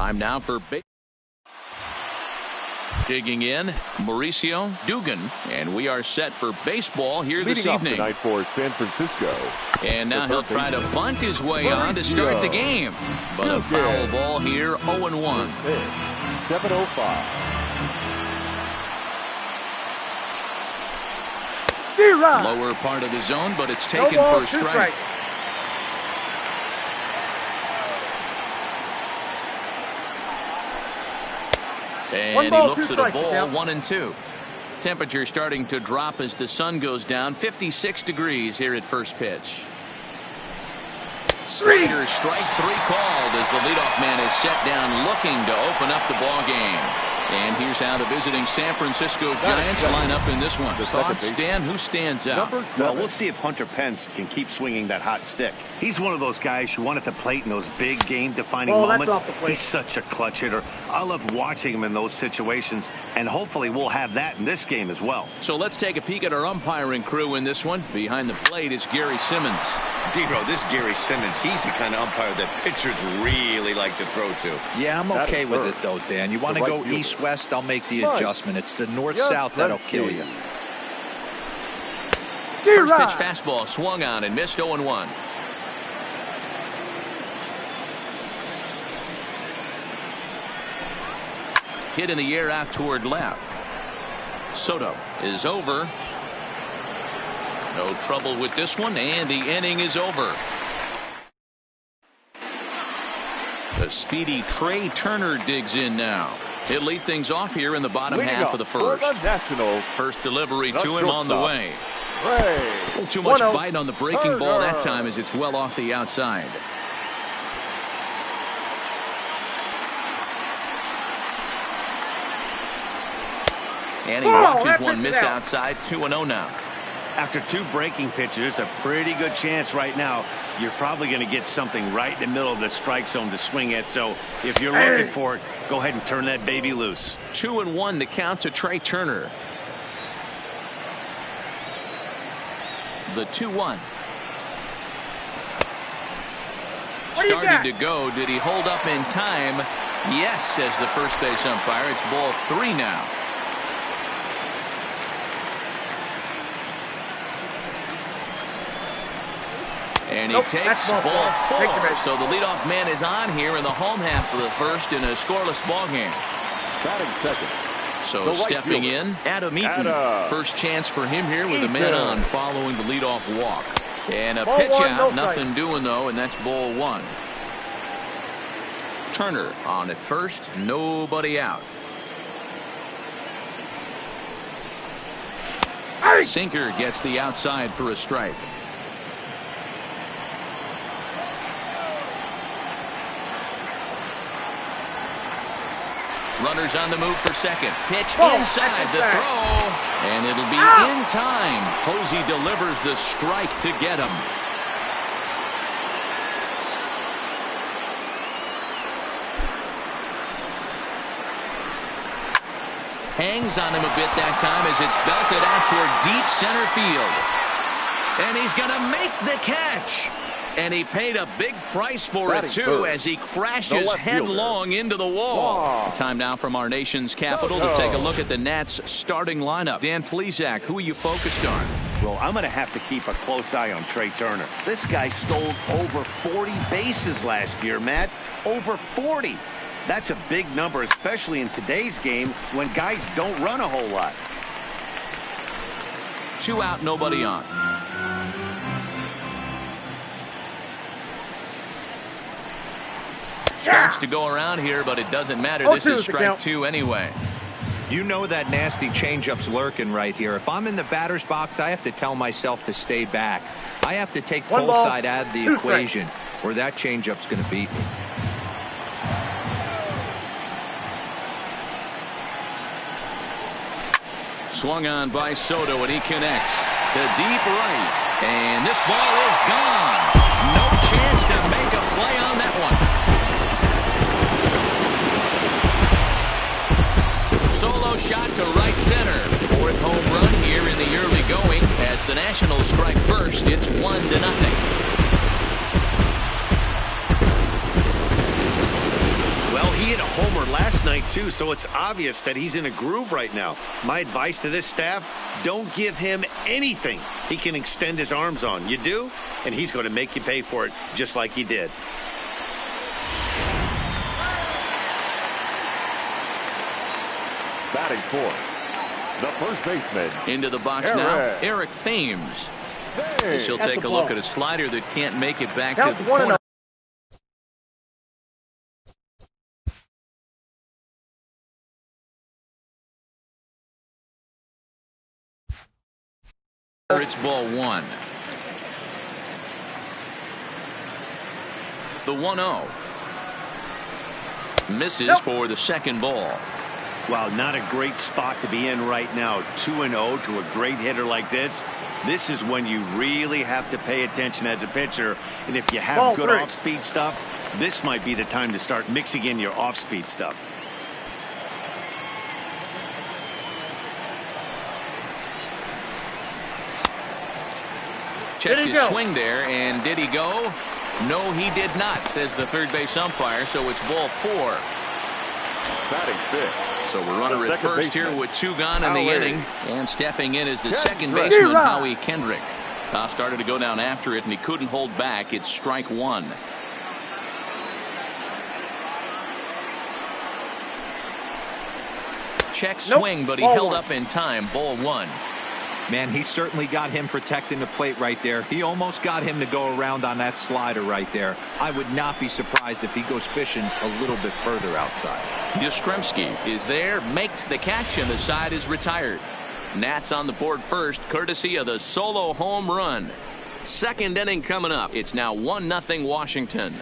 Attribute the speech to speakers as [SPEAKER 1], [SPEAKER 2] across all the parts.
[SPEAKER 1] Time now for digging in, Mauricio Dugan, and we are set for baseball here this evening.
[SPEAKER 2] Tonight for San Francisco.
[SPEAKER 1] And now he'll try to bunt his way on to start the game. But a foul ball here, 0-1.
[SPEAKER 2] 7:05.
[SPEAKER 1] Lower part of the zone, but it's taken for a strike. And he looks at a ball, 1-2. Temperature starting to drop as the sun goes down. 56 degrees here at first pitch. Slider, strike 3 called as the leadoff man is set down looking to open up the ball game. And here's how the visiting San Francisco Giants line up in this one. Thoughts, Dan? Who stands out?
[SPEAKER 3] Well, we'll see if Hunter Pence can keep swinging that hot stick. He's one of those guys you want at the plate in those big game-defining moments. He's such a clutch hitter. I love watching him in those situations, and hopefully we'll have that in this game as well.
[SPEAKER 1] So let's take a peek at our umpiring crew in this one. Behind the plate is Gary Simmons.
[SPEAKER 3] Dero, this Gary Simmons, he's the kind of umpire that pitchers really like to throw to.
[SPEAKER 4] Yeah, I'm okay with it, though, Dan. You want to go east-west, I'll make the adjustment. It's the north-south that'll kill you.
[SPEAKER 1] First pitch fastball swung on and missed 0-1. Hit in the air out toward left. Soto is over. No trouble with this one, and the inning is over. The speedy Trey Turner digs in now. He'll lead things off here in the bottom half of the first. First delivery to him on the way. Too much bite on the breaking ball that time as it's well off the outside. And he watches one miss outside. 2-0 now.
[SPEAKER 3] After 2 breaking pitches, there's a pretty good chance right now you're probably going to get something right in the middle of the strike zone to swing at. So if you're looking for it, go ahead and turn that baby loose.
[SPEAKER 1] 2-1 the count to Trey Turner. The 2-1. Started to go. Did he hold up in time? Yes, says the first base umpire. It's ball 3 now. And he takes ball 4. So the leadoff man is on here in the home half of the first in a scoreless ball game.
[SPEAKER 2] Batting second.
[SPEAKER 1] So stepping in, Adam Eaton. First chance for him here with a man on following the leadoff walk. And a pitch out, nothing doing though, and that's ball 1. Turner on at first, nobody out. Sinker gets the outside for a strike. Runners on the move for second. Pitch inside the throw. And it'll be in time. Posey delivers the strike to get him. Hangs on him a bit that time as it's belted out toward deep center field. And he's going to make the catch. And he paid a big price for it, too, as he crashes headlong into the wall. Time now from our nation's capital to take a look at the Nats starting lineup. Dan Plesac, who are you focused on?
[SPEAKER 3] Well, I'm going to have to keep a close eye on Trey Turner. This guy stole over 40 bases last year, Matt. Over 40. That's a big number, especially in today's game when guys don't run a whole lot.
[SPEAKER 1] 2 out, nobody on. Starts to go around here, but it doesn't matter. This is strike 2 anyway.
[SPEAKER 4] You know that nasty changeup's lurking right here. If I'm in the batter's box, I have to tell myself to stay back. I have to take pull side out of the equation, or that changeup's going to beat me.
[SPEAKER 1] Swung on by Soto, and he connects to deep right. And this ball is gone. No chance to make a play on that one. Solo shot to right center. 4th home run here in the early going. As the Nationals strike first, it's 1-0.
[SPEAKER 3] Well, he He hit a homer last night, too, so it's obvious that he's in a groove right now. My advice to this staff, don't give him anything he can extend his arms on. You do, and he's going to make you pay for it just like he did.
[SPEAKER 2] Batting fourth, the first baseman.
[SPEAKER 1] Into the box now, Eric Thames. As he'll take a look at a slider that can't make it back to the corner. It's ball one. The 1-0. Misses for the second ball.
[SPEAKER 3] Wow, not a great spot to be in right now. 2-0 to a great hitter like this. This is when you really have to pay attention as a pitcher. And if you have good off-speed stuff, this might be the time to start mixing in your off-speed stuff.
[SPEAKER 1] Checked his swing there, and did he go? No, he did not, says the third base umpire, so it's ball four.
[SPEAKER 2] Batting fifth.
[SPEAKER 1] So we're runner at first here with 2 gone in the inning. And stepping in is the second baseman, Howie Kendrick. Started to go down after it, and he couldn't hold back. It's strike one. Check swing, but he held up in time. Ball one.
[SPEAKER 4] Man, he certainly got him protecting the plate right there. He almost got him to go around on that slider right there. I would not be surprised if he goes fishing a little bit further outside.
[SPEAKER 1] Yastrzemski is there, makes the catch, and the side is retired. Nats on the board first, courtesy of the solo home run. Second inning coming up. It's now 1-0 Washington.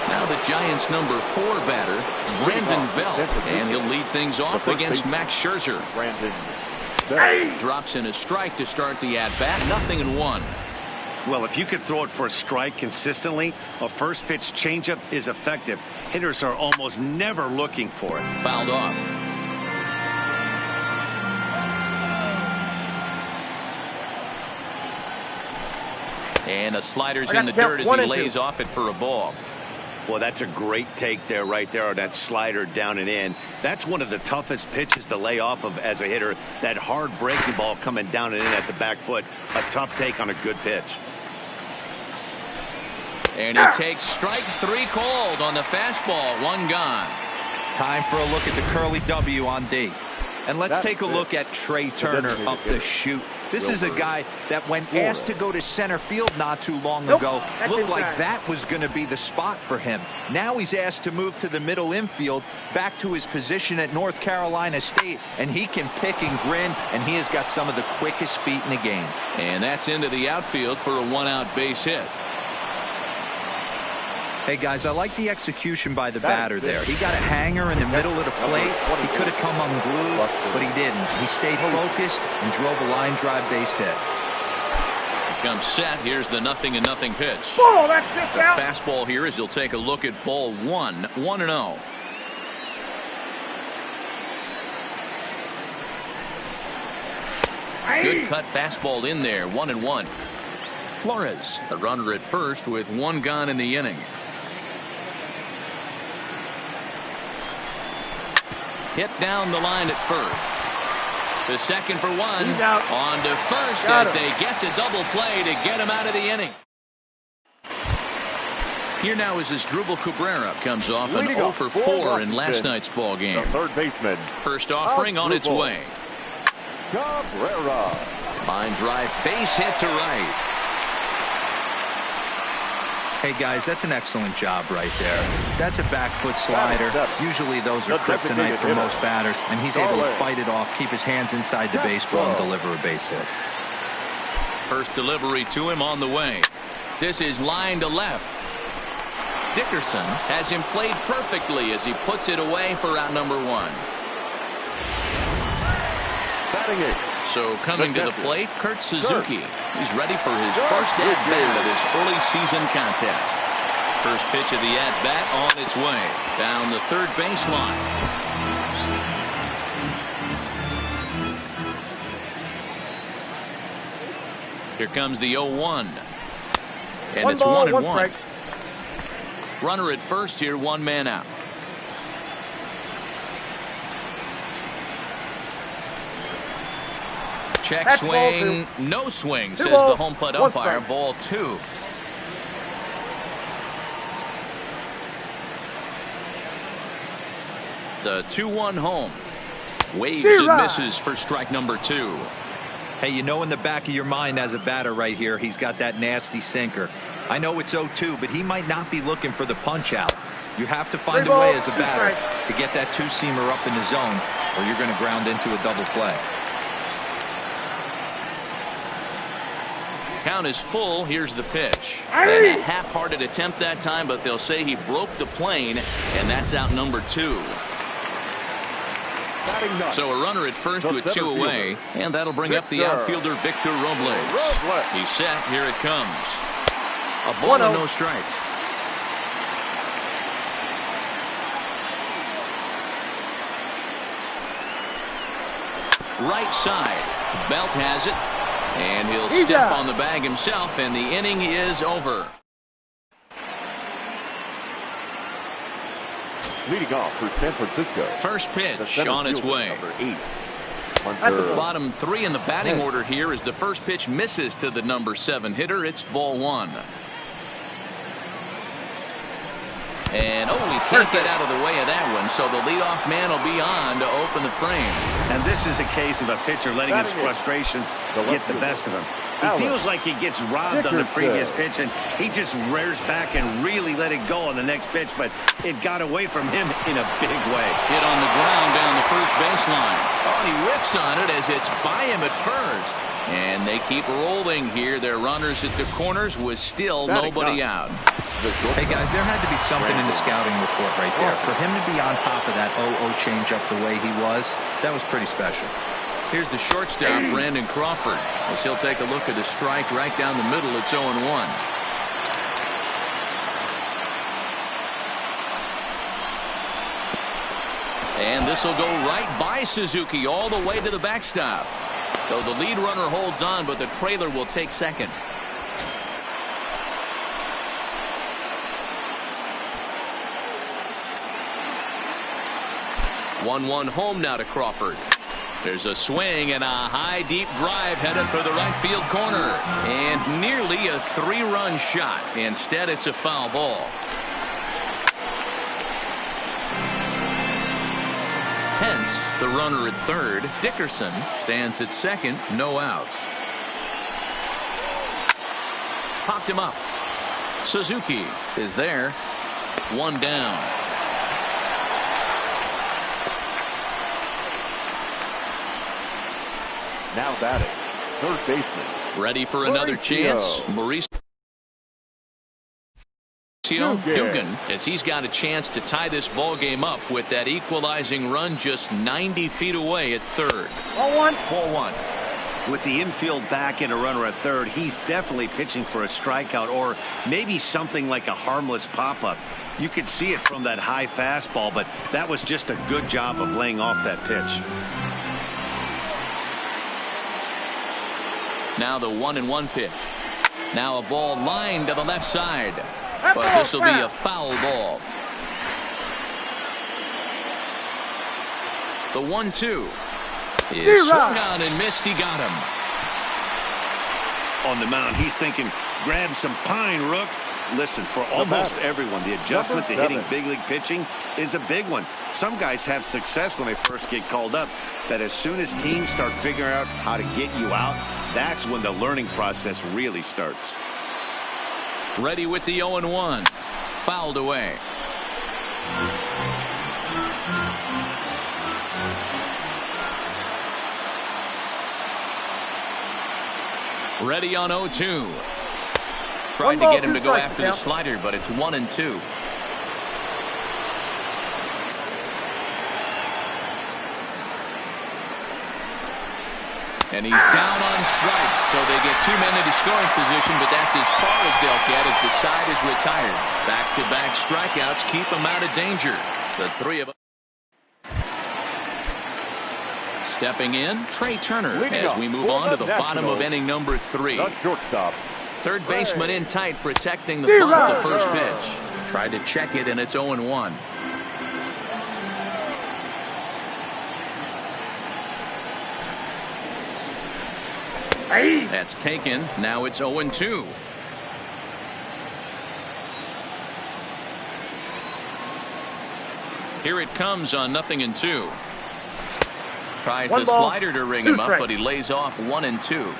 [SPEAKER 1] Now the Giants' number 4 batter, Brandon Belt, and he'll lead things off against Max Scherzer. Drops in a strike to start the at-bat, 0-1.
[SPEAKER 3] Well, if you could throw it for a strike consistently, a first pitch changeup is effective. Hitters are almost never looking for it.
[SPEAKER 1] Fouled off. And a slider's in the dirt as he lays off it for a ball.
[SPEAKER 3] Well, that's a great take there, right there, on that slider down and in. That's one of the toughest pitches to lay off of as a hitter. That hard breaking ball coming down and in at the back foot. A tough take on a good pitch.
[SPEAKER 1] And he takes strike 3 called on the fastball. 1 gone.
[SPEAKER 4] Time for a look at the curly W on D. And let's take a look at Trey Turner up the chute. This is a guy that, when asked to go to center field not too long ago, looked like that was going to be the spot for him. Now he's asked to move to the middle infield, back to his position at North Carolina State, and he can pick and grin, and he has got some of the quickest feet in the game.
[SPEAKER 1] And that's into the outfield for a 1-out base hit.
[SPEAKER 4] Hey, guys, I like the execution by the batter there. He got a hanger in the middle of the plate. He could have come unglued, but he didn't. He stayed focused and drove a line drive base hit.
[SPEAKER 1] Here comes set. Here's the 0-0 pitch.
[SPEAKER 5] Oh, that's just
[SPEAKER 1] the
[SPEAKER 5] out.
[SPEAKER 1] Fastball here as he'll take a look at ball 1. 1-0. Good cut fastball in there. 1-1. Flores, a runner at first with 1 gone in the inning. Hit down the line at first. The second for 1. On to first as they get the double play to get him out of the inning. Here now is Asdrubal Cabrera. Comes off an 0 for 4 in last night's ball game.
[SPEAKER 2] The third baseman.
[SPEAKER 1] First offering on its way.
[SPEAKER 2] Cabrera.
[SPEAKER 1] Line drive base hit to right.
[SPEAKER 4] Hey, guys, that's an excellent job right there. That's a back foot slider. Usually those are kryptonite for most batters, and he's able to fight it off, keep his hands inside the baseball, and deliver a base hit.
[SPEAKER 1] First delivery to him on the way. This is line to left. Dickerson has him played perfectly as he puts it away for out number 1.
[SPEAKER 2] Batting 8.
[SPEAKER 1] So coming to the plate, Kurt Suzuki. He's ready for his first at-bat of this early season contest. First pitch of the at-bat on its way. Down the third baseline. Here comes the 0-1. And it's 1-1. Runner at first here, 1 man out. Check
[SPEAKER 5] That's
[SPEAKER 1] swing, no swing, says
[SPEAKER 5] balls,
[SPEAKER 1] the home plate
[SPEAKER 5] 1
[SPEAKER 1] umpire.
[SPEAKER 5] strike.
[SPEAKER 1] Ball 2. The 2-1 home. Waves and misses for strike number 2.
[SPEAKER 4] Hey, you know in the back of your mind as a batter right here, he's got that nasty sinker. I know it's 0-2, but he might not be looking for the punch out. You have to find a way as a batter to get that 2-seamer up in the zone, or you're going to ground into a double play.
[SPEAKER 1] Count is full. Here's the pitch. And a half-hearted attempt that time, but they'll say he broke the plane, and that's out number 2. So a runner at first with 2 away, and that'll bring up the outfielder Victor Robles. He's set. Here it comes. A ball and no strikes. Right side. Belt has it, and he'll step on the bag himself, and the inning is over.
[SPEAKER 2] Leading off for San Francisco.
[SPEAKER 1] First pitch on its way.
[SPEAKER 2] Number 8.
[SPEAKER 1] At the bottom 3 in the batting order here as the first pitch misses to the number 7 hitter. It's ball 1. And he can't get out of the way of that one, so the leadoff man will be on to open the frame.
[SPEAKER 3] And this is a case of a pitcher letting his frustrations get the best of him. He feels like he gets robbed on the previous pitch, and he just rears back and really let it go on the next pitch, but it got away from him in a big way.
[SPEAKER 1] Hit on the ground down the first baseline. And he whiffs on it as it's by him at first. And they keep rolling here. Their runners at the corners with still nobody out.
[SPEAKER 4] Hey, guys, there had to be something in the scouting report right there. For him to be on top of that 0-0 changeup the way he was, that was pretty special.
[SPEAKER 1] Here's the shortstop, Brandon Crawford, as he'll take a look at a strike right down the middle. It's 0-1. And this will go right by Suzuki all the way to the backstop. Though the lead runner holds on, but the trailer will take second. One home now to Crawford. There's a swing and a high deep drive headed for the right field corner, and nearly a 3-run shot. Instead, it's a foul ball. Hence the runner at third. Dickerson stands at second. No outs. Popped him up. Suzuki is there. 1 down.
[SPEAKER 2] Now batting, third baseman.
[SPEAKER 1] Ready for another chance. Mauricio Hugan, as he's got a chance to tie this ball game up with that equalizing run just 90 feet away at third.
[SPEAKER 5] Ball 1.
[SPEAKER 1] Ball 1.
[SPEAKER 3] With the infield back and a runner at third, he's definitely pitching for a strikeout or maybe something like a harmless pop-up. You could see it from that high fastball, but that was just a good job of laying off that pitch.
[SPEAKER 1] Now the 1-1 pitch. Now a ball lined to the left side. But this will be a foul ball. The 1-2 is swung on and missed. He got him.
[SPEAKER 3] On the mound, he's thinking, grab some pine, Rook. Listen, for almost everyone, the adjustment to hitting big league pitching is a big one. Some guys have success when they first get called up, but as soon as teams start figuring out how to get you out, that's when the learning process really starts.
[SPEAKER 1] Ready with the 0-1. Fouled away. Ready on 0-2. Tried to get him to go after the slider, but it's 1-2. And he's down on strikes, so they get 2 men into scoring position, but that's as far as they'll get as the side is retired. Back-to-back strikeouts keep them out of danger. The 3 of them. Stepping in, Trey Turner, as we move on to the bottom of inning number 3.
[SPEAKER 2] The shortstop.
[SPEAKER 1] Third baseman in tight, protecting the bunt, the first pitch. Tried to check it, and it's 0-1. That's taken. Now it's 0-2. Here it comes on 0-2. Tries the slider to ring him up, but he lays off 1-2.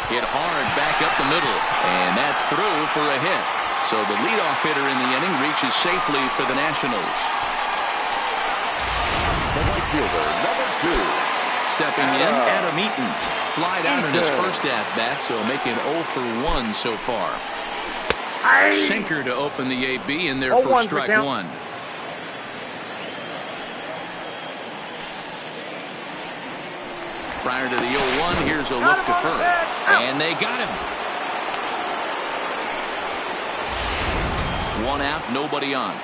[SPEAKER 1] Hit hard back up the middle, and that's through for a hit. So the leadoff hitter in the inning reaches safely for the Nationals.
[SPEAKER 2] The right fielder, number 2.
[SPEAKER 1] Stepping in, Adam Eaton. Flied out in his first at-bat, so making 0 for 1 so far. Sinker to open the AB in there for strike 1. Prior to the 0-1, here's a look to first. And they got him. 1 out, nobody on.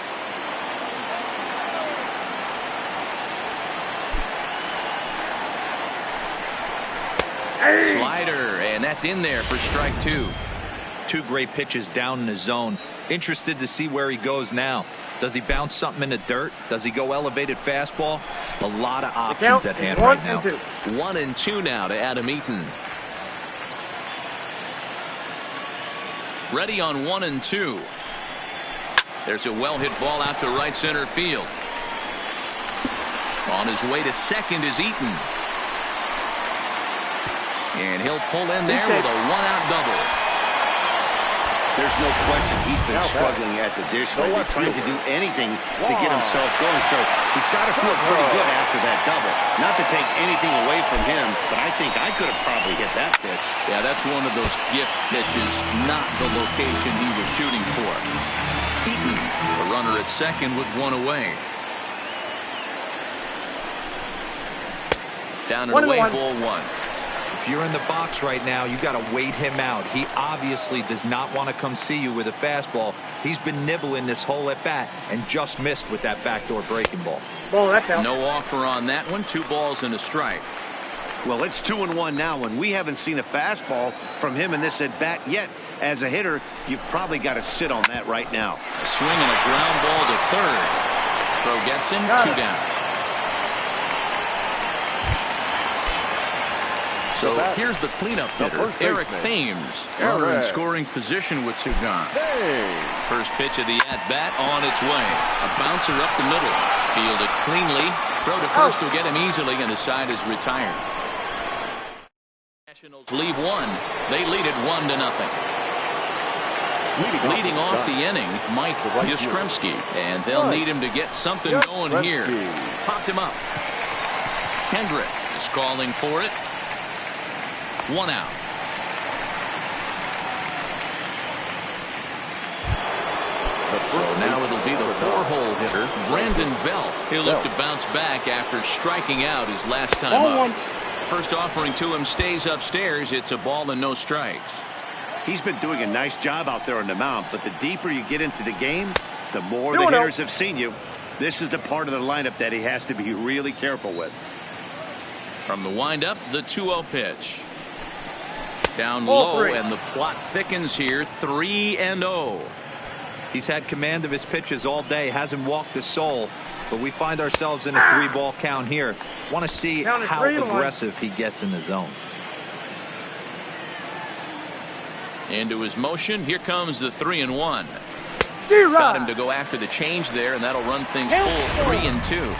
[SPEAKER 1] Slider, and that's in there for strike 2.
[SPEAKER 4] 2 great pitches down in the zone. Interested to see where he goes now. Does he bounce something in the dirt? Does he go elevated fastball? A lot of options at hand right now.
[SPEAKER 1] 1-2 now to Adam Eaton. Ready on 1-2. There's a well-hit ball out to right center field. On his way to second is Eaton. And he'll pull in there with a 1-out double.
[SPEAKER 3] There's no question he's been struggling at the dish lately, trying to do anything to get himself going. So he's got to feel pretty good after that double. Not to take anything away from him, but I think I could have probably hit that pitch.
[SPEAKER 1] Yeah, that's one of those gift pitches, not the location he was shooting for. Eaton, the runner at second with 1 away. Down and away, ball 1.
[SPEAKER 4] If you're in the box right now, you got to wait him out. He obviously does not want to come see you with a fastball. He's been nibbling this whole at bat and just missed with that backdoor breaking ball.
[SPEAKER 1] No offer on that one. 2 balls and a strike.
[SPEAKER 3] Well, it's 2-1 now, and we haven't seen a fastball from him in this at bat yet. As a hitter, you've probably got to sit on that right now.
[SPEAKER 1] A swing and a ground ball to third. Throw gets him. 2 down. So here's the cleanup hitter, Eric Thames. Runner in scoring position with Sugan. First pitch of the at-bat on its way. A bouncer up the middle. Fielded cleanly. Throw to first will get him easily, and the side is retired. Nationals leave 1. They lead it 1-0. Leading off the inning, Mike Yastrzemski. And they'll need him to get something going here. Popped him up. Kendrick is calling for it. 1 out. So now it'll be the 4-hole hitter, Brandon Belt. He'll look to bounce back after striking out his last time up. First offering to him stays upstairs. It's a ball and no strikes.
[SPEAKER 3] He's been doing a nice job out there on the mound, but the deeper you get into the game, the more the hitters have seen you. This is the part of the lineup that he has to be really careful with.
[SPEAKER 1] From the windup, the 2-0 pitch. Down low, and the plot thickens here. 3-0.
[SPEAKER 4] He's had command of his pitches all day. Hasn't walked a soul. But we find ourselves in a 3-ball count here. Want to see how aggressive he gets in the zone.
[SPEAKER 1] Into his motion. Here comes the 3-1. Got him to go after the change there, and that'll run things full 3-2.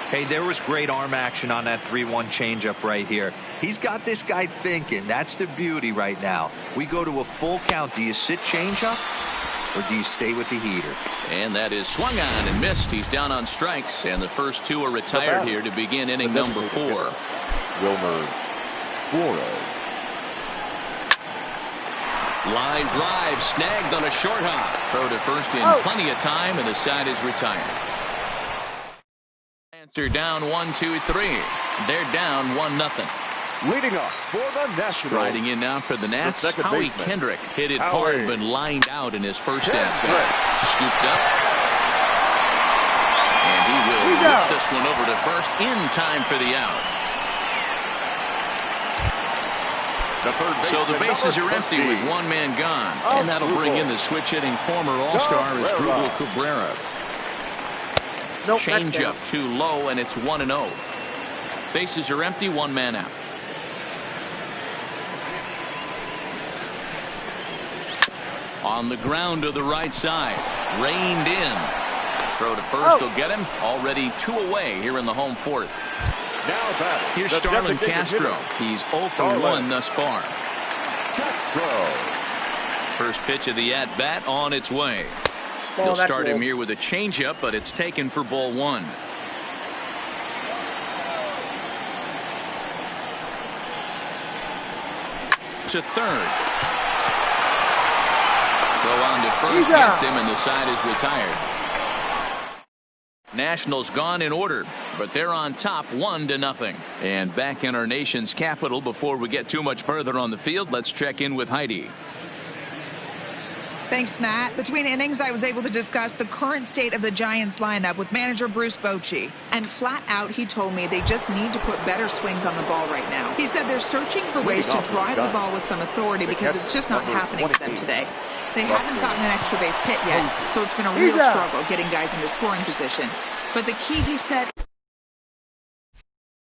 [SPEAKER 4] Hey, there was great arm action on that 3-1 changeup right here. He's got this guy thinking. That's the beauty right now. We go to a full count. Do you sit changeup or do you stay with the heater?
[SPEAKER 1] And that is swung on and missed. He's down on strikes, and the first 2 are retired here to begin inning number 4.
[SPEAKER 2] Wilmer Flores.
[SPEAKER 1] Line drive snagged on a short hop. Throw to first in plenty of time, and the side is retired. Answer down 1-2-3. They're down 1-0.
[SPEAKER 2] Leading off for the Nationals.
[SPEAKER 1] Striding in now for the Nats, Howie Kendrick hit it hard but lined out in his first at-bat. Scooped up. And he will whip this one over to first in time for the out. So the bases are empty with one man gone. And that'll bring in the switch-hitting former All-Star Asdrubal Cabrera. Change up too low, and it's 1-0. Bases are empty, one man out. On the ground to the right side. Reined in. Throw to first will get him. Already 2 away here in the home fourth. Here's Starlin Castro. He's 0 for 1 thus far. First pitch of the at-bat on its way. He'll start him here with a changeup, but it's taken for ball 1. To third. Throw on to first gets him, and the side is retired. Nationals gone in order, but they're on top 1-0. And back in our nation's capital, before we get too much further on the field, let's check in with Heidi.
[SPEAKER 5] Thanks, Matt. Between innings, I was able to discuss the current state of the Giants lineup with manager Bruce Bochy. And flat out, he told me they just need to put better swings on the ball right now. He said they're searching for ways to drive the ball with some authority because it's just not happening for them today. They haven't gotten an extra base hit yet, so it's been a real struggle getting guys into scoring position. But the key, he said,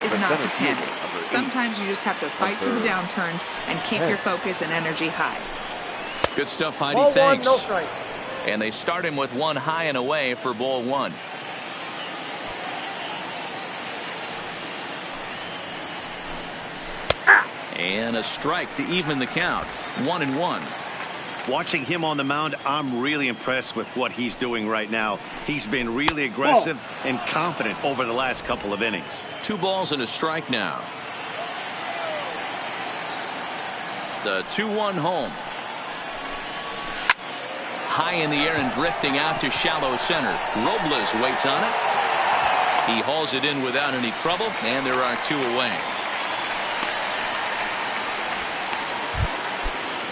[SPEAKER 5] is not to panic. Sometimes you just have to fight through the downturns and keep your focus and energy high.
[SPEAKER 1] Good stuff, Heidi. Thanks. And they start him with one high and away for ball 1. And a strike to even the count. 1-1.
[SPEAKER 3] Watching him on the mound, I'm really impressed with what he's doing right now. He's been really aggressive and confident over the last couple of innings.
[SPEAKER 1] 2 balls and a strike now. The 2-1 home. High in the air and drifting out to shallow center. Robles waits on it. He hauls it in without any trouble, and there are 2 away.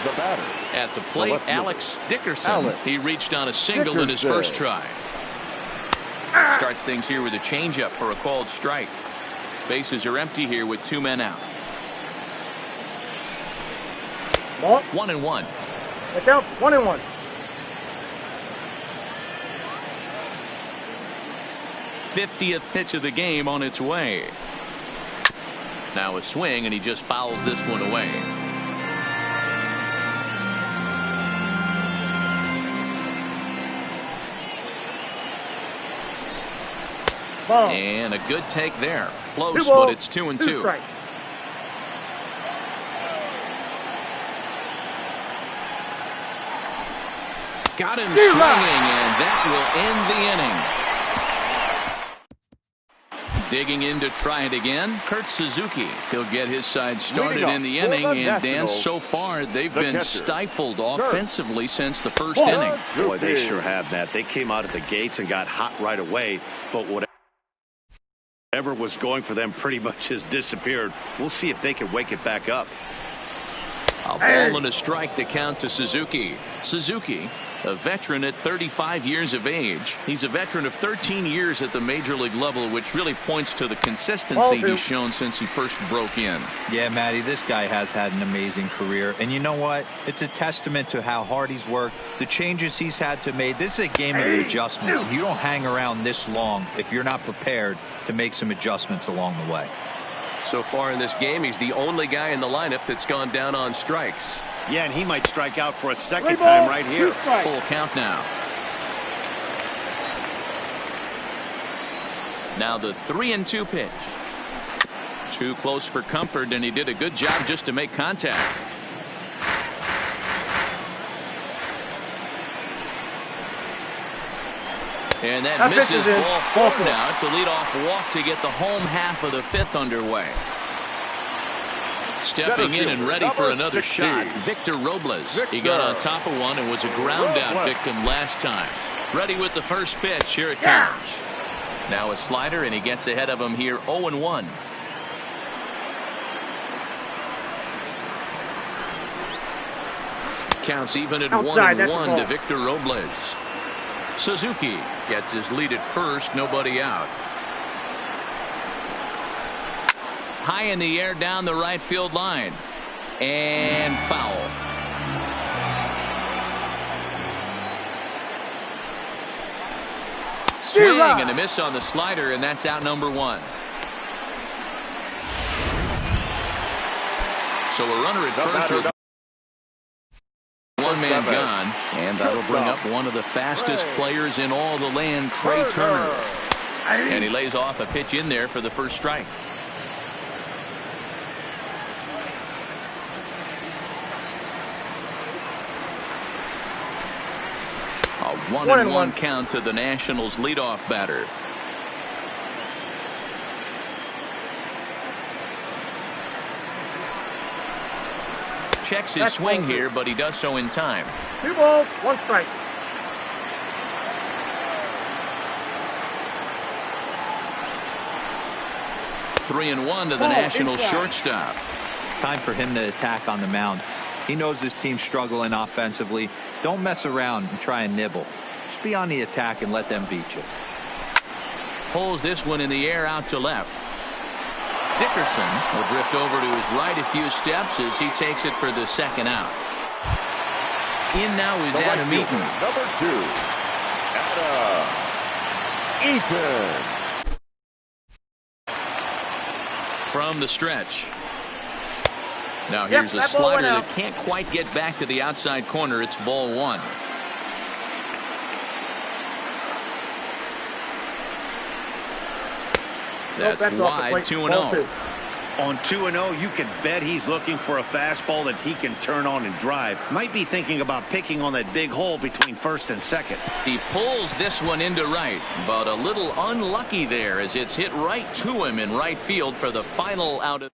[SPEAKER 2] The batter.
[SPEAKER 1] At the plate, Alex Dickerson. He reached on a single in his first try. Starts things here with a changeup for a called strike. Bases are empty here with 2 men out. 1-1.
[SPEAKER 6] It's out. 1-1.
[SPEAKER 1] '50th pitch of the game on its way. Now a swing, and he just fouls this one away. And a good take there. Close, but it's 2-2. Got him swinging, and that will end the inning. Digging in to try it again, Kurt Suzuki. He'll get his side started in the inning, and Dan, so far they've been stifled offensively since the first inning.
[SPEAKER 3] Boy, they sure have, Matt. They came out of the gates and got hot right away, but whatever was going for them pretty much has disappeared. We'll see if they can wake it back up.
[SPEAKER 1] A ball and a strike to count to Suzuki. Suzuki, a veteran at 35 years of age. He's a veteran of 13 years at the major league level, which really points to the consistency he's shown since he first broke in.
[SPEAKER 4] Yeah, Matty, this guy has had an amazing career. And you know what? It's a testament to how hard he's worked, the changes he's had to make. This is a game of adjustments. And you don't hang around this long if you're not prepared to make some adjustments along the way.
[SPEAKER 7] So far in this game, he's the only guy in the lineup that's gone down on strikes.
[SPEAKER 3] Yeah, and he might strike out for a second time right here.
[SPEAKER 1] Full count now. Now the 3-2 pitch. Too close for comfort, and he did a good job just to make contact. And that misses ball 4 now. It's a leadoff walk to get the home half of the 5th underway. Stepping in and ready for another shot, Victor Robles. He got on top of one and was a ground out victim last time. Ready with the first pitch. Here it comes. Now a slider, and he gets ahead of him here 0-1. Counts even at 1-1 to Victor Robles. Suzuki gets his lead at first, nobody out. High in the air down the right field line. And foul. Swing and a miss on the slider, and that's out number 1. So a runner at first with one man gone, and that'll bring up one of the fastest players in all the land, Trey Turner. And he lays off a pitch in there for the first strike. A 1-1 count to the Nationals leadoff batter. Checks his swing here, but he does so in time.
[SPEAKER 6] 2 balls, 1 strike.
[SPEAKER 1] Three and 1 to the Nationals shortstop.
[SPEAKER 4] Time for him to attack on the mound. He knows this team's struggling offensively. Don't mess around and try and nibble. Just be on the attack and let them beat you.
[SPEAKER 1] Pulls this one in the air out to left. Dickerson will drift over to his right a few steps as he takes it for the second out. In now is Adam Eaton.
[SPEAKER 2] Number 2, Adam Eaton.
[SPEAKER 1] From the stretch. Now here's a slider that can't quite get back to the outside corner. It's ball 1. That's wide. 2-0.
[SPEAKER 3] On 2-0, you can bet he's looking for a fastball that he can turn on and drive. Might be thinking about picking on that big hole between first and second.
[SPEAKER 1] He pulls this one into right, but a little unlucky there as it's hit right to him in right field for the final out of.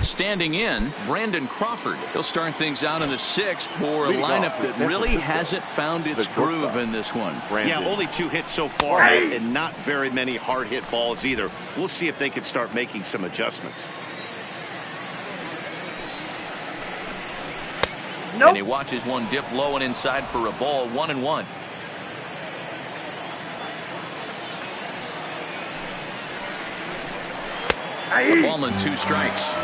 [SPEAKER 1] Standing in, Brandon Crawford. He'll start things out in the 6th for a lineup that really hasn't found its groove in this one.
[SPEAKER 3] Yeah, only 2 hits so far, and not very many hard hit balls either. We'll see if they can start making some adjustments.
[SPEAKER 1] And he watches one dip low and inside for a ball. 1-1. A ball and 2 strikes.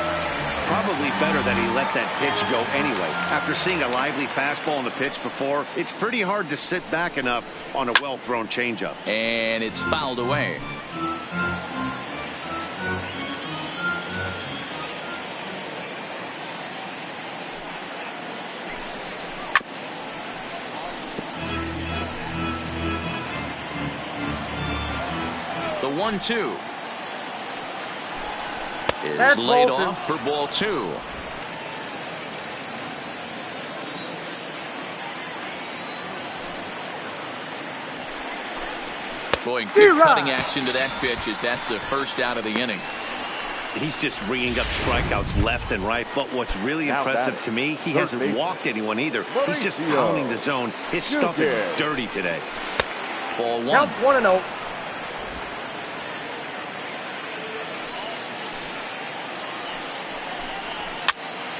[SPEAKER 3] Probably better that he let that pitch go anyway. After seeing a lively fastball on the pitch before, it's pretty hard to sit back enough on a well-thrown changeup.
[SPEAKER 1] And it's fouled away. The 1-2. Is laid off for ball 2. Boy, good cutting action to that pitch as that's the first out of the inning.
[SPEAKER 3] He's just ringing up strikeouts left and right, but what's really impressive to me, he hasn't walked anyone either. He's just pounding the zone. His stuff is dirty today.
[SPEAKER 1] Ball 1.
[SPEAKER 6] Counts 1-0.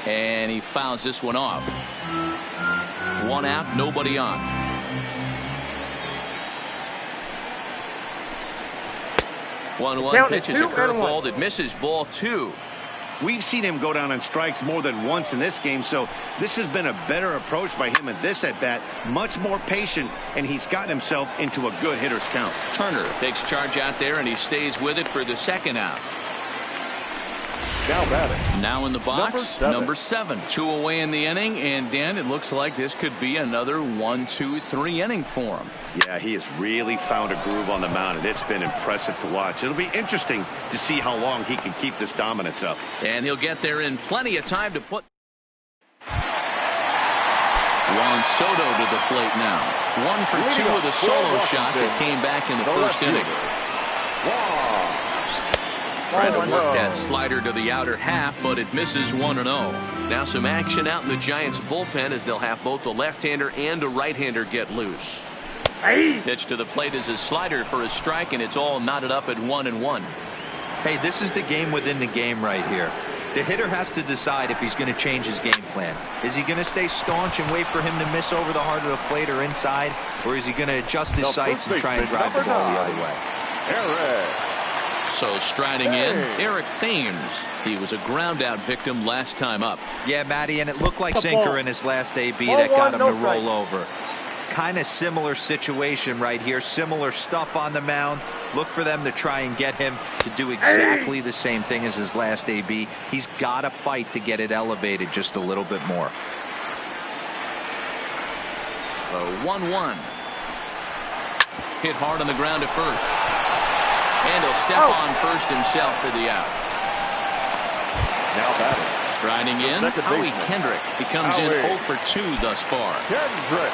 [SPEAKER 1] And he fouls this one off. 1 out, nobody on. 1-1 pitches a curveball that misses ball 2.
[SPEAKER 3] We've seen him go down on strikes more than once in this game, so this has been a better approach by him at this at-bat. Much more patient, and he's gotten himself into a good hitter's count.
[SPEAKER 1] Turner takes charge out there, and he stays with it for the second out.
[SPEAKER 2] Now batting.
[SPEAKER 1] Now in the box, number 7. 2 away in the inning, and Dan, it looks like this could be another 1-2-3 inning for him.
[SPEAKER 3] Yeah, he has really found a groove on the mound, and it's been impressive to watch. It'll be interesting to see how long he can keep this dominance up.
[SPEAKER 1] And he'll get there in plenty of time to put Juan Soto to the plate now. 1 for 2 with a solo shot that came back in the first inning. Trying to work that slider to the outer half, but it misses 1-0. Now some action out in the Giants bullpen as they'll have both a left-hander and a right-hander get loose. Pitch to the plate is a slider for a strike, and it's all knotted up at 1-1.
[SPEAKER 4] Hey, this is the game within the game right here. The hitter has to decide if he's going to change his game plan. Is he going to stay staunch and wait for him to miss over the heart of the plate or inside, or is he going to adjust his sights and try and drive the ball the other way?
[SPEAKER 1] So striding in, Eric Thames. He was a ground out victim last time up.
[SPEAKER 4] Yeah, Matty, and it looked like sinker in his last AB that got him to roll over. Kind of similar situation right here. Similar stuff on the mound. Look for them to try and get him to do exactly the same thing as his last AB. He's got to fight to get it elevated just a little bit more.
[SPEAKER 1] The 1-1. Hit hard on the ground at first. And he'll step on first himself for the out.
[SPEAKER 2] Now batting.
[SPEAKER 1] Striding in, Howie Kendrick. He comes in 0 for 2 thus far.
[SPEAKER 2] Kendrick.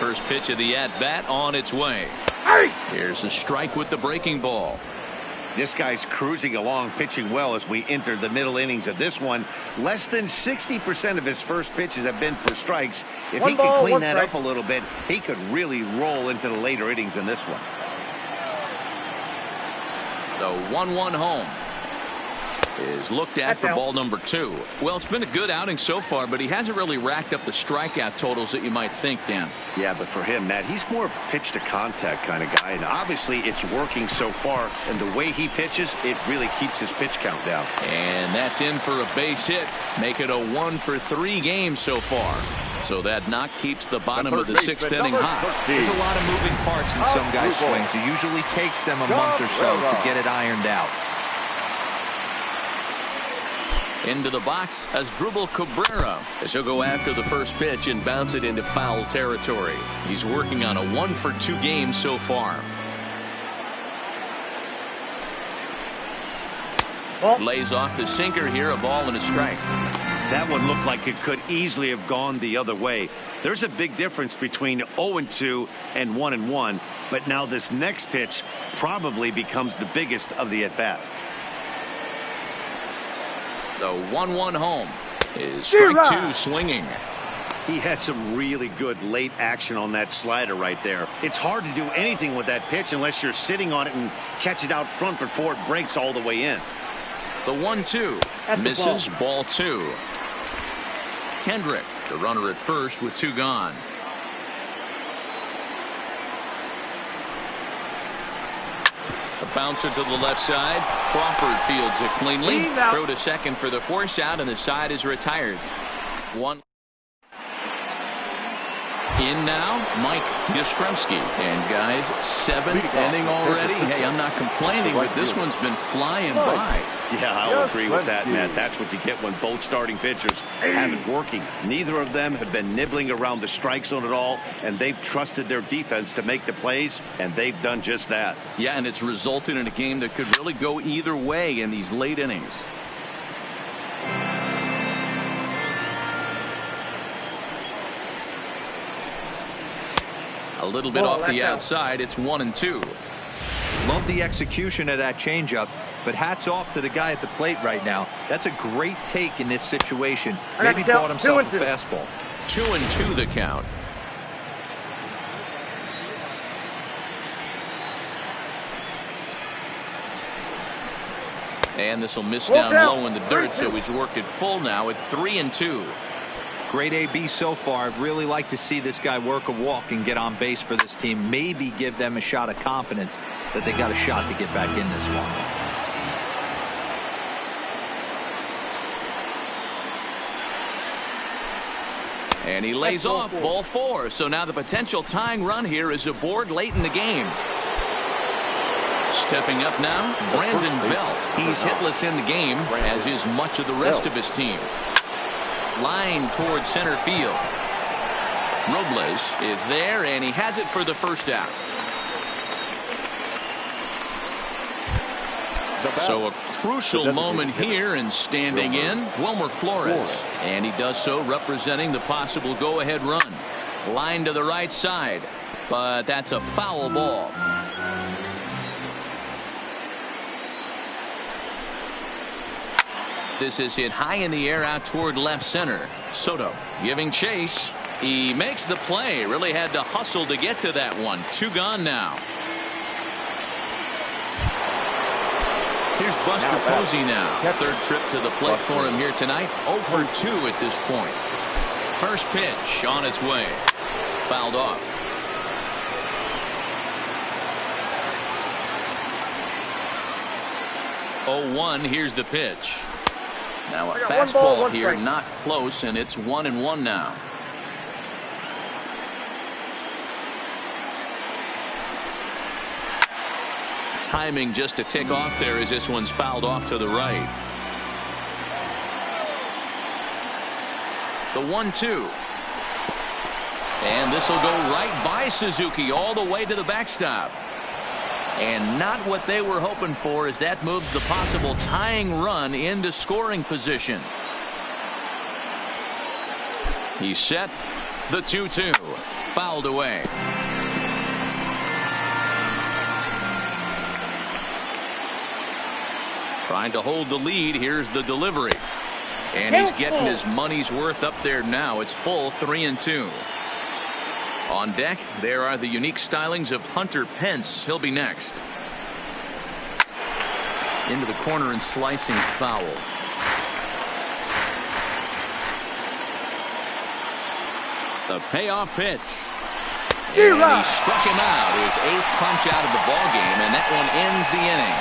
[SPEAKER 1] First pitch of the at-bat on its way. Here's a strike with the breaking ball.
[SPEAKER 3] This guy's cruising along, pitching well as we enter the middle innings of this one. Less than 60% of his first pitches have been for strikes. If he could clean that up a little bit, he could really roll into the later innings in this one.
[SPEAKER 1] The 1-1 home is looked at for ball number 2. Well, it's been a good outing so far, but he hasn't really racked up the strikeout totals that you might think, Dan.
[SPEAKER 3] Yeah, but for him, Matt, he's more of a pitch to contact kind of guy, and obviously it's working so far, and the way he pitches, it really keeps his pitch count down.
[SPEAKER 1] And that's in for a base hit. Make it a 1 for 3 game so far. So that knock keeps the bottom of the 6th inning hot.
[SPEAKER 4] There's a lot of moving parts in some guys' swings. It usually takes them a month or so to get it ironed out.
[SPEAKER 1] Into the box as Asdrubal Cabrera, as he'll go after the first pitch and bounce it into foul territory. He's working on a 1 for 2 game so far. Lays off the sinker here, a ball and a strike.
[SPEAKER 3] That one looked like it could easily have gone the other way. There's a big difference between 0-2 and 1-1, but now this next pitch probably becomes the biggest of the at-bat.
[SPEAKER 1] The 1-1 home is strike 2 swinging.
[SPEAKER 3] He had some really good late action on that slider right there. It's hard to do anything with that pitch unless you're sitting on it and catch it out front before it breaks all the way in.
[SPEAKER 1] The 1-2 misses, ball 2. Kendrick, the runner at first with 2 gone. A bouncer to the left side. Crawford fields it cleanly. Throw to second for the force out, and the side is retired. 1 in now, Mike Yastrzemski. And guys, 7th inning already. Hey, I'm not complaining, but this one's been flying by.
[SPEAKER 3] Yeah, I'll agree with that, Matt. That's what you get when both starting pitchers have it working. Neither of them have been nibbling around the strike zone at all, and they've trusted their defense to make the plays, and they've done just that.
[SPEAKER 1] Yeah, and it's resulted in a game that could really go either way in these late innings. A little bit off the outside. It's 1-2.
[SPEAKER 4] Love the execution of that changeup, but hats off to the guy at the plate right now. That's a great take in this situation. Maybe bought himself a fastball.
[SPEAKER 1] 2-2 the count. And this will miss down low in the dirt, so he's worked it full now at 3-2.
[SPEAKER 4] Great AB so far. I'd really like to see this guy work a walk and get on base for this team. Maybe give them a shot of confidence that they got a shot to get back in this one.
[SPEAKER 1] And he lays off ball 4. So now the potential tying run here is aboard late in the game. Stepping up now, Brandon Belt. He's hitless in the game, as is much of the rest of his team. Line towards center field. Robles is there, and he has it for the first out. So a crucial moment here, and standing in, Wilmer Flores. And he does so representing the possible go-ahead run. Line to the right side, but that's a foul ball. This is hit high in the air out toward left center. Soto giving chase. He makes the play. Really had to hustle to get to that one. 2 gone now. Here's Buster Posey now. 3rd trip to the plate for him here tonight. 0 for 2 at this point. First pitch on its way. Fouled off. 0-1. Here's the pitch. Now a fastball here, not close, and it's 1-1 now. Timing just a tick off there as this one's fouled off to the right. The 1-2. And this will go right by Suzuki all the way to the backstop. And not what they were hoping for, as that moves the possible tying run into scoring position. He's set. The 2-2. Fouled away. Trying to hold the lead. Here's the delivery. And he's getting his money's worth up there now. It's full 3-2. On deck, there are the unique stylings of Hunter Pence. He'll be next. Into the corner and slicing foul. The payoff pitch. And he struck him out. His 8th punch out of the ball game, and that one ends the inning.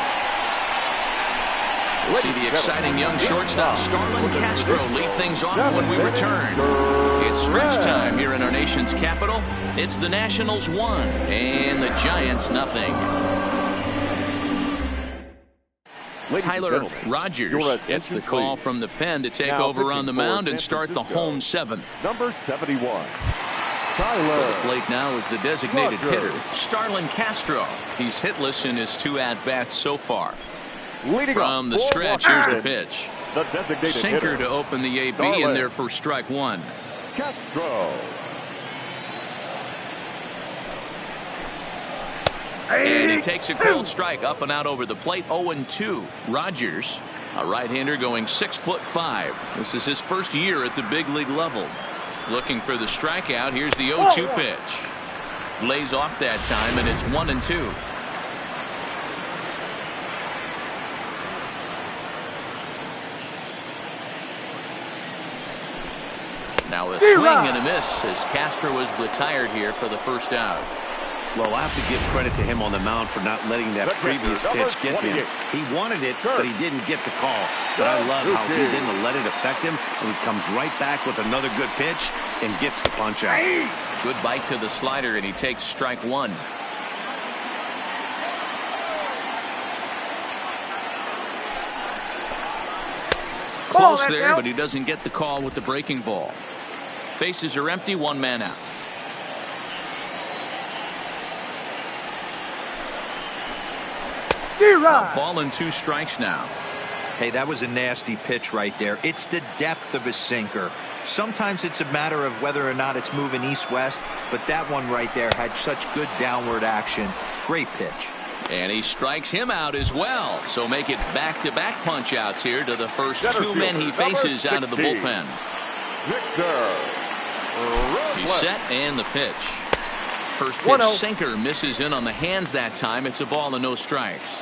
[SPEAKER 1] We'll see the exciting young shortstop Starlin Castro lead things off when we return. It's stretch time here in our nation's capital. It's the Nationals 1 and the Giants nothing. Tyler Rogers gets the call from the pen to take over on the mound and start the home 7th.
[SPEAKER 2] Number 71.
[SPEAKER 1] Tyler. The plate now is the designated hitter, Starlin Castro. He's hitless in his 2 at-bats so far. From the stretch, here's the pitch. Sinker to open the AB, and there for strike 1.
[SPEAKER 2] Castro.
[SPEAKER 1] And he takes a cold strike up and out over the plate. 0-2. Rogers, a right-hander, going 6'5". This is his first year at the big league level. Looking for the strikeout. Here's the 0-2 pitch. Lays off that time, and it's 1-2. Now a swing and a miss as Castro is retired here for the first out.
[SPEAKER 3] Well, I have to give credit to him on the mound for not letting that previous pitch get him. He wanted it, but he didn't get the call. But I love how he didn't let it affect him, and he comes right back with another good pitch and gets the punch out.
[SPEAKER 1] Good bite to the slider, and he takes strike 1. Close there, but he doesn't get the call with the breaking ball. Bases are empty, 1 man out. A ball and 2 strikes now.
[SPEAKER 4] Hey, that was a nasty pitch right there. It's the depth of a sinker. Sometimes it's a matter of whether or not it's moving east-west, but that one right there had such good downward action. Great pitch.
[SPEAKER 1] And he strikes him out as well. So make it back-to-back punch-outs here to the first 2 men he faces out of the bullpen. He's set, and the pitch. First pitch sinker misses in on the hands that time. It's a ball and no strikes.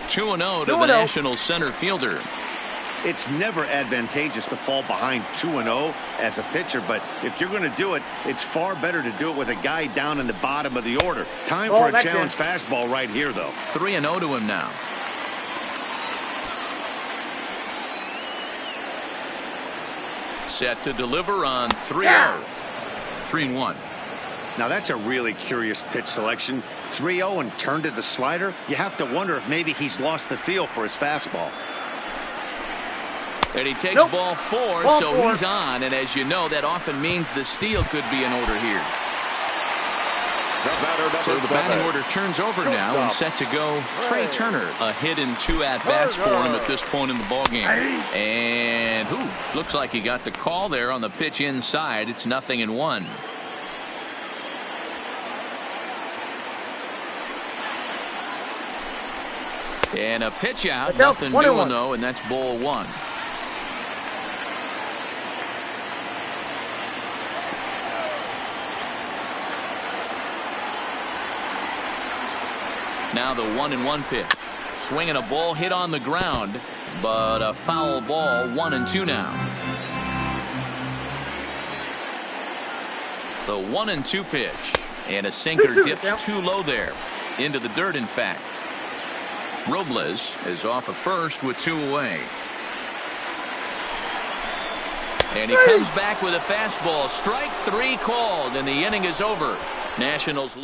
[SPEAKER 1] Two and 0 to the Nationals center fielder.
[SPEAKER 3] It's never advantageous to fall behind 2-0 as a pitcher, but if you're going to do it, it's far better to do it with a guy down in the bottom of the order. Time for a challenge fastball right here, though.
[SPEAKER 1] 3-0 to him now. Set to deliver on 3-0. 3-1.
[SPEAKER 3] Now that's a really curious pitch selection. 3-0 and turned to the slider. You have to wonder if maybe he's lost the feel for his fastball.
[SPEAKER 1] And he takes ball 4, so he's on. And as you know, that often means the steal could be in order here. So the batting order turns over now and set to go Trey Turner. A hit in 2 at-bats for him at this point in the ballgame. And looks like he got the call there on the pitch inside. It's 0-1. And a pitch out, nothing doing though, and that's ball 1. Now the 1-1 pitch. Swinging a ball hit on the ground, but a foul ball. 1-2 now. The 1-2 pitch. And a sinker dips too low there. Into the dirt, in fact. Robles is off of first with 2 away. And he comes back with a fastball. Strike 3 called, and the inning is over. Nationals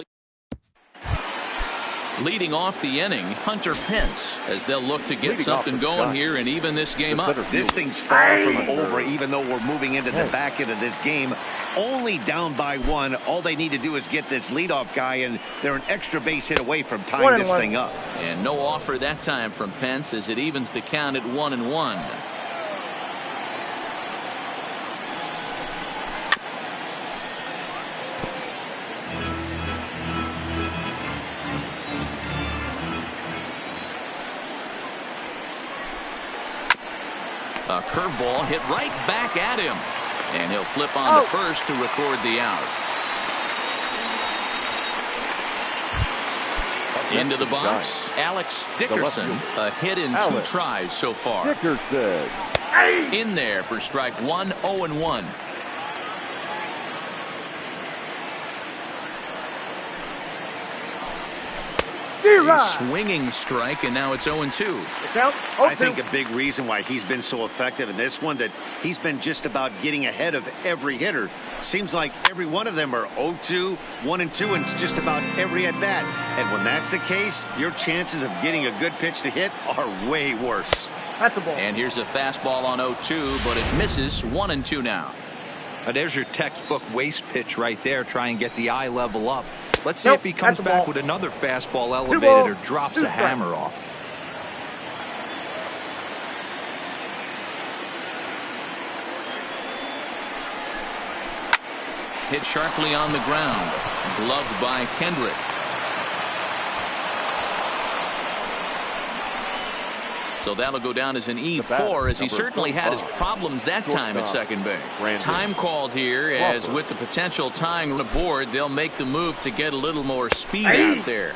[SPEAKER 1] leading off the inning, Hunter Pence, as they'll look to get something going here and even this game up.
[SPEAKER 3] This thing's far from over, even though we're moving into the back end of this game. Only down by 1. All they need to do is get this leadoff guy, and they're an extra base hit away from tying this thing up.
[SPEAKER 1] And no offer that time from Pence as it evens the count at 1-1. A curveball hit right back at him. And he'll flip on to first to record the out. Into the box, Alex Dickerson. A hit in 2 tries so far.
[SPEAKER 2] Dickerson.
[SPEAKER 1] In there for strike 1, 0-1. A swinging strike, and now it's 0-2.
[SPEAKER 3] I think a big reason why he's been so effective in this one, that he's been just about getting ahead of every hitter. Seems like every one of them are 0-2, 1-2, and it's just about every at bat. And when that's the case, your chances of getting a good pitch to hit are way worse.
[SPEAKER 6] That's a ball.
[SPEAKER 1] And here's a fastball on 0-2, but it misses. 1-2 now.
[SPEAKER 4] There's your textbook waste pitch right there. Try and get the eye level up. Let's see if he comes back with another fastball elevated or drops a hammer off.
[SPEAKER 1] Hit sharply on the ground. Gloved by Kendrick. So that'll go down as an E4, as he certainly had his problems that time at second base. Time called here, as with the potential tying on the board, they'll make the move to get a little more speed out there.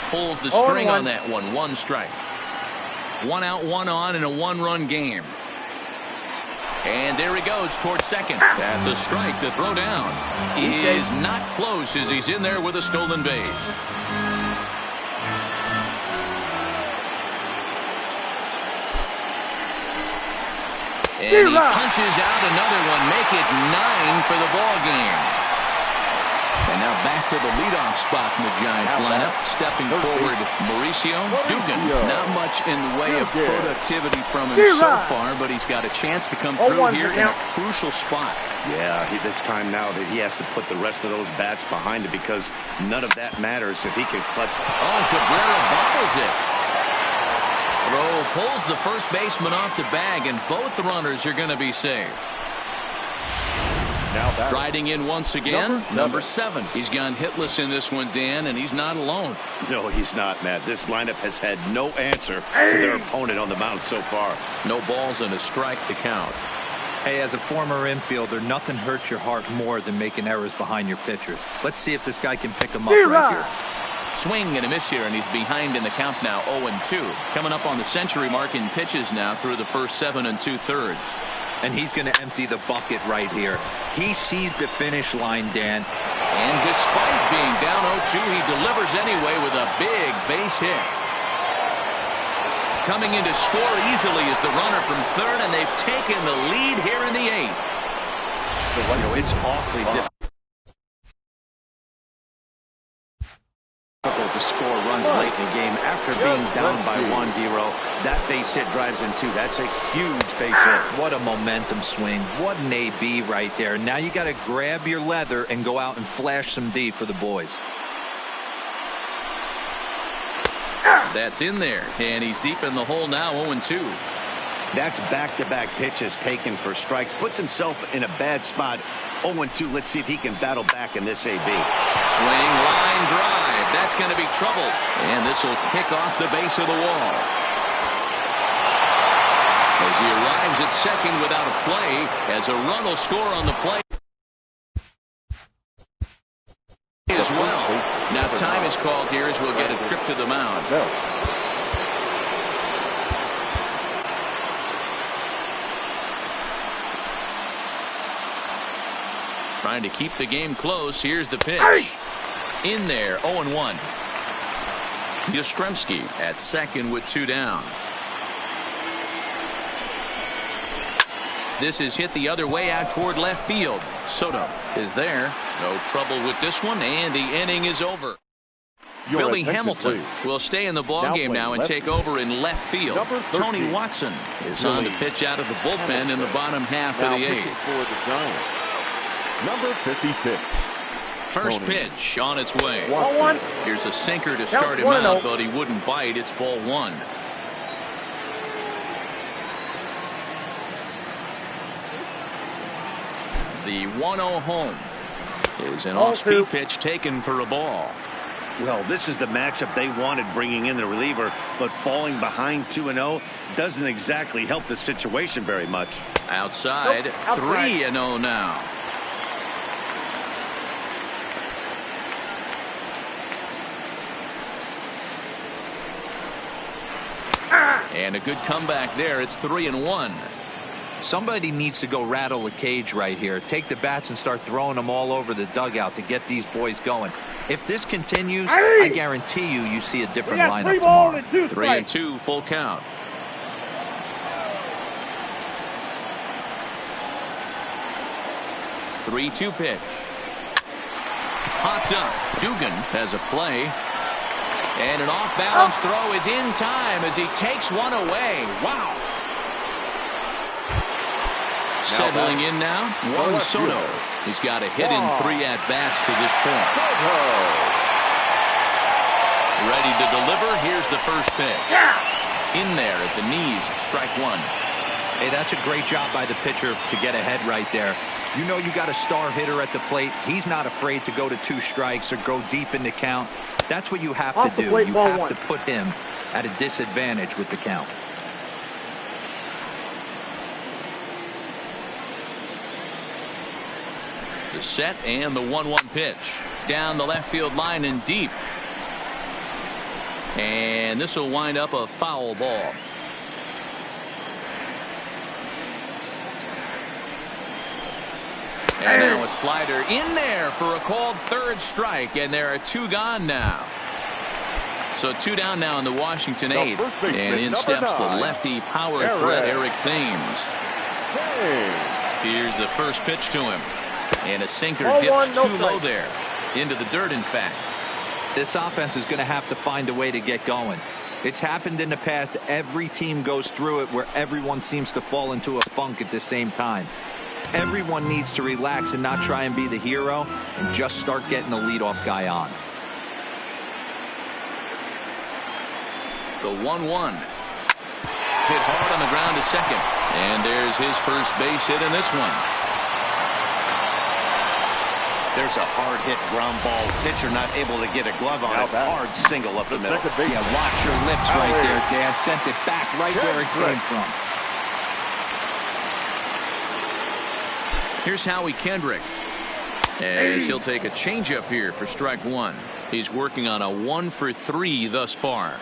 [SPEAKER 1] Pulls the string on that one. 1 strike. 1 out, 1 on in a 1-run game. And there he goes towards second. That's a strike to throw down. He is not close as he's in there with a stolen base. And he punches out another one, make it 9 for the ball game. And now back to the leadoff spot in the Giants lineup. Stepping forward, Mauricio Dugan. Not much in the way of productivity from him so far, but he's got a chance to come through here in a crucial spot.
[SPEAKER 3] Yeah, it's time now that he has to put the rest of those bats behind it, because none of that matters if he can clutch.
[SPEAKER 1] Oh, Cabrera bobbles it. Throw pulls the first baseman off the bag, and both runners are going to be saved. Striding in once again, number 7. He's gone hitless in this one, Dan, and he's not alone.
[SPEAKER 3] No, he's not, Matt. This lineup has had no answer to their opponent on the mound so far.
[SPEAKER 1] No balls and a strike to count.
[SPEAKER 4] Hey, as a former infielder, nothing hurts your heart more than making errors behind your pitchers. Let's see if this guy can pick them up right here.
[SPEAKER 1] Swing and a miss here, and he's behind in the count now, 0-2. Coming up on the century mark in pitches now through the first 7 2/3.
[SPEAKER 4] And he's going to empty the bucket right here. He sees the finish line, Dan.
[SPEAKER 1] And despite being down 0-2, he delivers anyway with a big base hit. Coming in to score easily is the runner from third, and they've taken the lead here in the 8th.
[SPEAKER 3] So, it's awfully difficult to score runs late in the game after being down by 1-0. That base hit drives in 2. That's a huge base hit.
[SPEAKER 4] What a momentum swing. What an AB right there. Now you got to grab your leather and go out and flash some D for the boys.
[SPEAKER 1] That's in there, and he's deep in the hole now, 0-2.
[SPEAKER 3] That's back-to-back pitches taken for strikes. Puts himself in a bad spot. 0-2. Let's see if he can battle back in this AB.
[SPEAKER 1] Swing, line drive. That's going to be trouble. And this will kick off the base of the wall. As he arrives at second without a play, as a run will score on the play as well. Now time is called here as we'll get a trip to the mound. Trying to keep the game close. Here's the pitch. In there, 0-1. Yastrzemski at second with 2 down. This is hit the other way out toward left field. Soto is there. No trouble with this one, and the inning is over. Billy Hamilton will stay in the ballgame now and take over in left field. Tony Watson is on the pitch out of the bullpen in the bottom half of the 8th.
[SPEAKER 2] For the Giants, number 56.
[SPEAKER 1] First pitch on its way.
[SPEAKER 6] Ball 1.
[SPEAKER 1] Here's a sinker to start him out, but he wouldn't bite. It's ball 1. The 1-0 home is an off-speed pitch taken for a ball.
[SPEAKER 3] Well, this is the matchup they wanted, bringing in the reliever, but falling behind 2-0 doesn't exactly help the situation very much.
[SPEAKER 1] Outside, 3-0 now. And a good comeback there. It's 3-1.
[SPEAKER 4] Somebody needs to go rattle a cage right here. Take the bats and start throwing them all over the dugout to get these boys going. If this continues, I guarantee you see a different lineup tomorrow.
[SPEAKER 1] 3-2, full count. Three-two pitch. Popped up. Dugan has a play. And an off-balance throw is in time as he takes one away. Wow. Settling in now, Juan Soto. He's got a hit in 3 at-bats to this point. Ready to deliver. Here's the first pitch. In there at the knees, strike 1.
[SPEAKER 4] Hey, that's a great job by the pitcher to get ahead right there. You know you got a star hitter at the plate. He's not afraid to go to 2 strikes or go deep in the count. That's what you have to do. You have to put him at a disadvantage with the count.
[SPEAKER 1] The set and the 1-1 pitch. Down the left field line and deep. And this will wind up a foul ball. And now a slider in there for a called 3rd strike, and there are 2 gone now. So 2 down now in the Washington 8th, and in steps the lefty power threat Eric Thames. Here's the first pitch to him, and a sinker dips too low there, into the dirt in fact.
[SPEAKER 4] This offense is going to have to find a way to get going. It's happened in the past. Every team goes through it where everyone seems to fall into a funk at the same time. Everyone needs to relax and not try and be the hero and just start getting the leadoff guy on.
[SPEAKER 1] The 1-1. Hit hard on the ground to second. And there's his first base hit in this one.
[SPEAKER 3] There's a hard hit ground ball. Pitcher not able to get a glove on it. Hard single up the middle.
[SPEAKER 4] Yeah, watch your lips right there, Dan. Sent it back right where it came from.
[SPEAKER 1] Here's Howie Kendrick, as he'll take a changeup here for strike 1. He's working on a 1 for 3 thus far.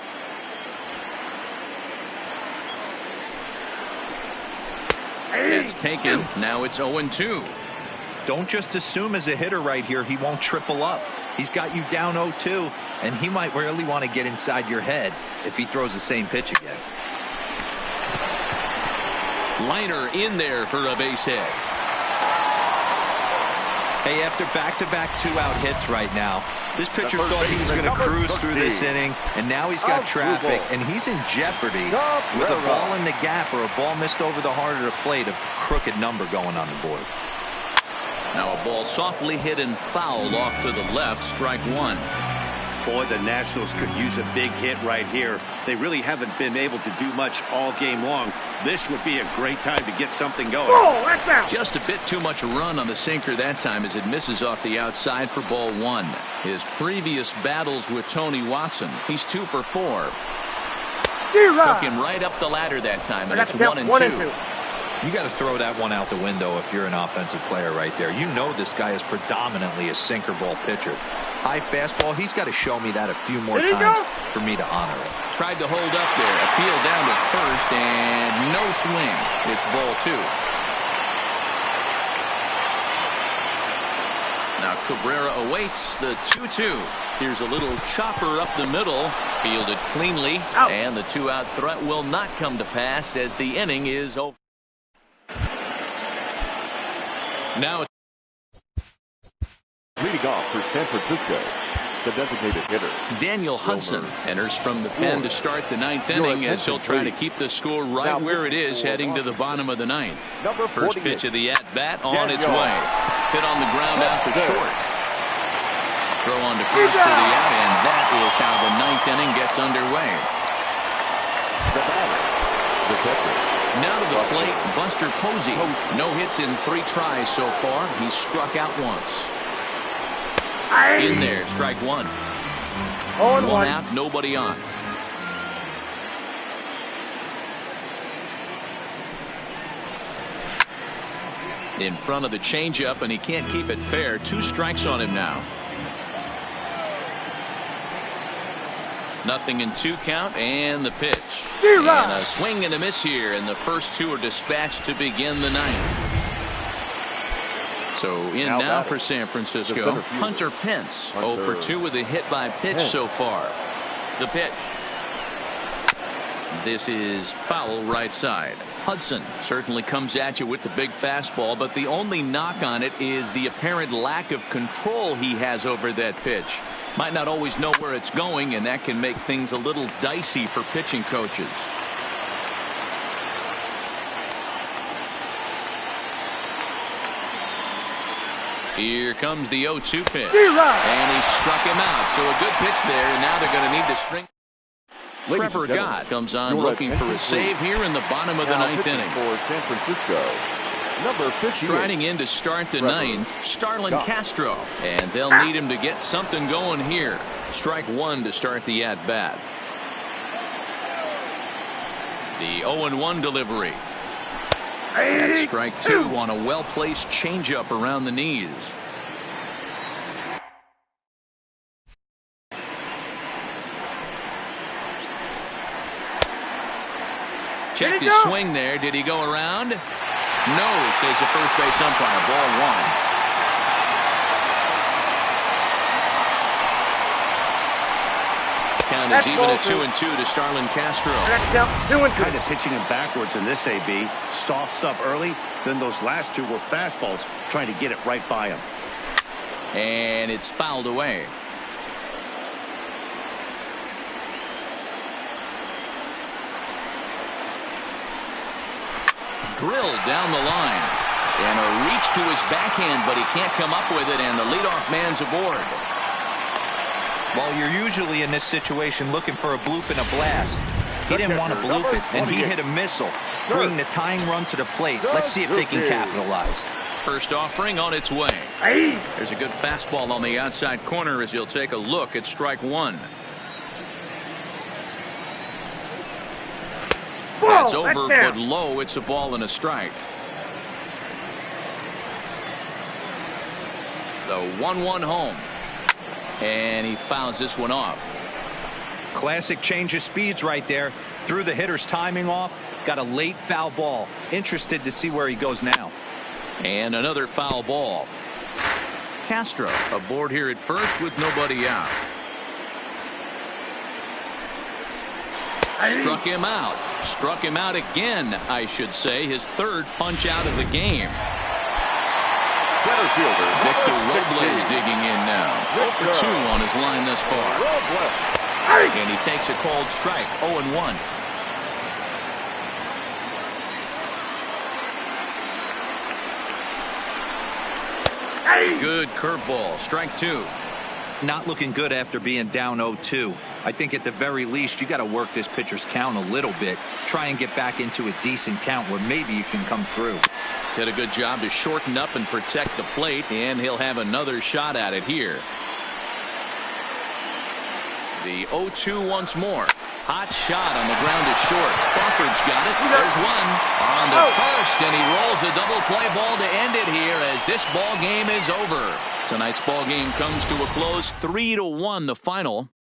[SPEAKER 1] It's taken. Now it's 0-2.
[SPEAKER 4] Don't just assume as a hitter right here he won't triple up. He's got you down 0-2, and he might really want to get inside your head if he throws the same pitch again.
[SPEAKER 1] Liner in there for a base hit.
[SPEAKER 4] Hey, after back-to-back 2-out hits right now, this pitcher thought he was going to cruise through this inning, and now he's got traffic, and he's in jeopardy with a ball in the gap or a ball missed over the heart of the plate, a crooked number going on the board.
[SPEAKER 1] Now a ball softly hit and fouled off to the left, strike 1.
[SPEAKER 3] Boy, the Nationals could use a big hit right here. They really haven't been able to do much all game long. This would be a great time to get something going.
[SPEAKER 1] Just a bit too much run on the sinker that time as it misses off the outside for ball 1. His previous battles with Tony Watson, he's 2 for 4. Took him right up the ladder that time, and it's 1-2.
[SPEAKER 4] You got to throw that one out the window if you're an offensive player right there. You know this guy is predominantly a sinker ball pitcher. High fastball, he's got to show me that a few more times for me to honor it.
[SPEAKER 1] Tried to hold up there. Appeal down to first, and no swing. It's ball 2. Now Cabrera awaits the 2-2. Here's a little chopper up the middle, fielded cleanly, and the 2-out threat will not come to pass as the inning is over. Now
[SPEAKER 2] leading off for San Francisco, the designated hitter,
[SPEAKER 1] Daniel Hudson enters from the pen to start the 9th inning as he'll try to keep the score right where it is heading to the bottom of the 9th. First pitch of the at-bat on its way. Hit on the ground out for short. Throw on to first for the out, and that is how the 9th inning gets underway.
[SPEAKER 2] The batter, the catcher.
[SPEAKER 1] Now to the plate, Buster Posey. No hits in 3 tries so far. He's struck out once. In there, strike 1. 1 out, nobody on. In front of the changeup, and he can't keep it fair. 2 strikes on him now. Nothing in 2 count, and the pitch. And a swing and a miss here, and the first 2 are dispatched to begin the 9th. So in now for San Francisco, Hunter Pence. 0 for 2 with a hit by pitch so far. The pitch. This is foul right side. Hudson certainly comes at you with the big fastball, but the only knock on it is the apparent lack of control he has over that pitch. Might not always know where it's going, and that can make things a little dicey for pitching coaches. Here comes the 0-2 pitch. And he struck him out. So a good pitch there, and now they're going to need to string. Trevor Gott comes on looking for a save here in the bottom of the 9th inning.
[SPEAKER 2] For San Francisco, number 58.
[SPEAKER 1] Striding in to start the 9th, Starlin Castro. And they'll need him to get something going here. Strike 1 to start the at-bat. The 0-1 delivery. That's strike 2 on a well-placed changeup around the knees. Checked his swing there. Did he go around? No, says the first base umpire. Ball 1. Count is even at 2-2 to Starlin Castro.
[SPEAKER 3] Kind of pitching him backwards in this AB. Soft stuff early, then those last 2 were fastballs, trying to get it right by him.
[SPEAKER 1] And it's fouled away. Drilled down the line. And a reach to his backhand, but he can't come up with it, and the leadoff man's aboard.
[SPEAKER 4] Well, you're usually in this situation looking for a bloop and a blast. He didn't want to bloop it, and he hit a missile, bringing the tying run to the plate. Let's see if they can capitalize.
[SPEAKER 1] First offering on its way. There's a good fastball on the outside corner as he'll take a look at strike 1. That's over, but low. It's a ball and a strike. The 1-1 home. And he fouls this one off.
[SPEAKER 4] Classic change of speeds right there. Threw the hitter's timing off. Got a late foul ball. Interested to see where he goes now.
[SPEAKER 1] And another foul ball. Castro aboard here at first with nobody out. Struck him out. Struck him out again, I should say. His 3rd punch out of the game.
[SPEAKER 2] Center fielder
[SPEAKER 1] Victor Robles digging in now. 0 for 2 on his line thus far. And he takes a cold strike. 0-1. Good curveball. Strike 2.
[SPEAKER 4] Not looking good after being down 0-2. I think at the very least you got to work this pitcher's count a little bit. Try and get back into a decent count where maybe you can come through.
[SPEAKER 1] Did a good job to shorten up and protect the plate, and he'll have another shot at it here. The 0-2 once more. Hot shot on the ground is short. Crawford's got it. There's one on the first, and he rolls the double play ball to end it here as this ball game is over. Tonight's ball game comes to a close. 3-1 the final.